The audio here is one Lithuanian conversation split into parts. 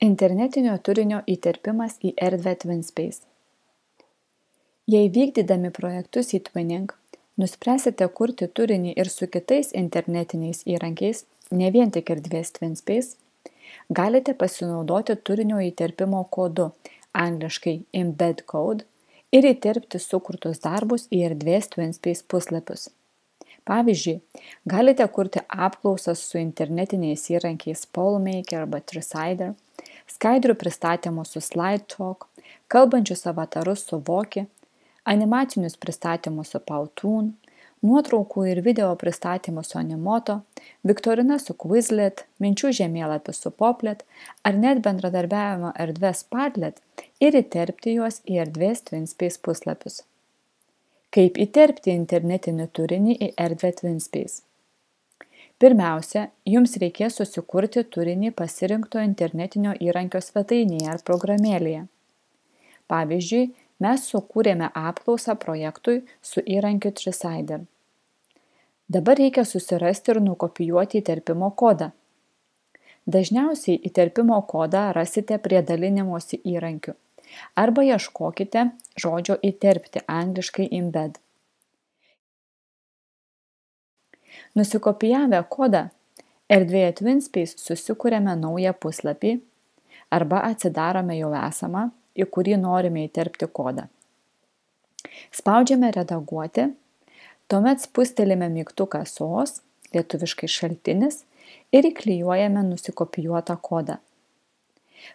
Internetinio turinio įterpimas į erdvę TwinSpace. Jei vykdydami projektus į Twinning, nuspręsite kurti turinį ir su kitais internetiniais įrankiais, ne vien tik erdvės TwinSpace, galite pasinaudoti turinio įterpimo kodu, angliškai embed code, ir įterpti sukurtus darbus į erdvės TwinSpace puslapius. Pavyzdžiui, galite kurti apklausas su internetiniais įrankiais Pollmaker arba Tricider, skaidrių pristatymus su SlideTalk, kalbančius avatarus su Voki, animacinius pristatymus su Powtoon, nuotraukų ir video pristatymus su Animoto, viktorinas su Quizlet, minčių žemėlapis su Poplet ar net bendradarbiavimo erdvės Padlet ir įterpti juos į erdvės TwinSpace puslapius. Kaip įterpti internetinį turinį į erdvę TwinSpace? Pirmiausia, jums reikės susikurti turinį pasirinkto internetinio įrankio svetainėje ar programėlėje. Pavyzdžiui, mes sukūrėme apklausą projektui su įrankiu Tricider. Dabar reikia susirasti ir nukopijuoti įterpimo kodą. Dažniausiai įterpimo kodą rasite prie dalinimosi įrankių arba ieškokite žodžio įterpti, angliškai embed. Nusikopijavę kodą, erdvėje TwinSpace susikuriame naują puslapį arba atsidarome jau esamą, į kurį norime įterpti kodą. Spaudžiame redaguoti, tuomet spustelime mygtuką SOS, lietuviškai šaltinis, ir įklijuojame nusikopijuotą kodą.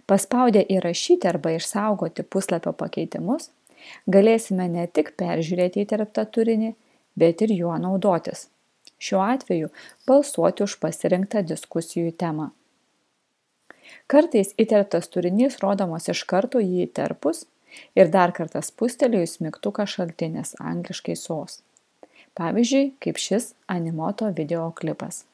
Paspaudę įrašyti arba išsaugoti puslapio pakeitimus, galėsime ne tik peržiūrėti įterptą turinį, bet ir juo naudotis. Šiuo atveju balsuoti už pasirinktą diskusijų temą. Kartais įterptas turinys rodomas iš karto jį įterpus ir dar kartą spustelėjus mygtuką šaltinis, angliškai SOS. Pavyzdžiui, kaip šis Animoto video klipas.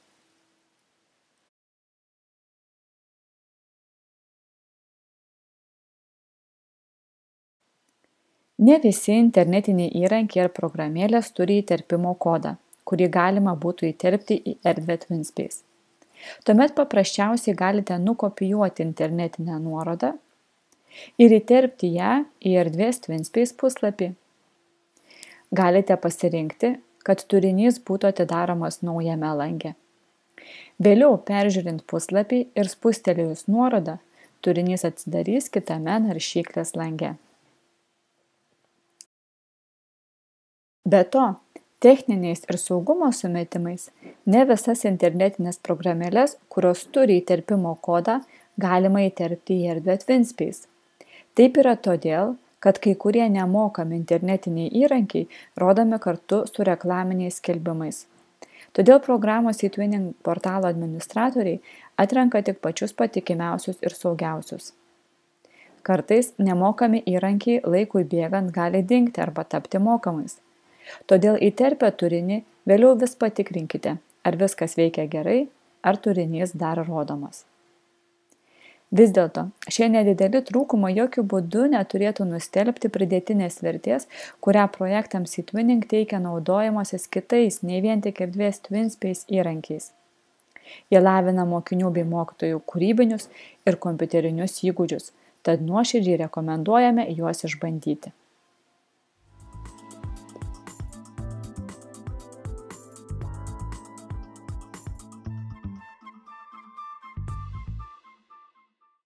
Ne visi internetiniai įrankiai ir programėlės turi įterpimo kodą, kurį galima būtų įterpti į erdvę TwinSpace. Tuomet paprasčiausiai galite nukopijuoti internetinę nuorodą ir įterpti ją į erdvės TwinSpace puslapį. Galite pasirinkti, kad turinys būtų atidaromas naujame lange. Vėliau, peržiūrint puslapį ir spustelėjus nuorodą, turinys atsidarys kitame naršyklės lange. Be to, techniniais ir saugumo sumetimais ne visas internetinės programėles, kurios turi įterpimo kodą, galima įterpti į erdvę TwinSpace. Taip yra todėl, kad kai kurie nemokami internetiniai įrankiai rodomi kartu su reklaminiais skelbimais. Todėl programos eTwinning portalo administratoriai atrenka tik pačius patikimiausius ir saugiausius. Kartais nemokami įrankiai laikui bėgant gali dingti arba tapti mokamais. Todėl įterpę turinį vėliau vis patikrinkite, ar viskas veikia gerai, ar turinys dar rodomas. Vis dėlto, šie nedideli trūkumai jokių būdų neturėtų nustelbti pridėtinės vertės, kurią projektams eTwinning teikia naudojimasis kitais, nei vien tik erdvės TwinSpace įrankiais. Jie lavina mokinių bei mokytojų kūrybinius ir kompiuterinius įgūdžius, tad nuoširdžiai rekomenduojame juos išbandyti.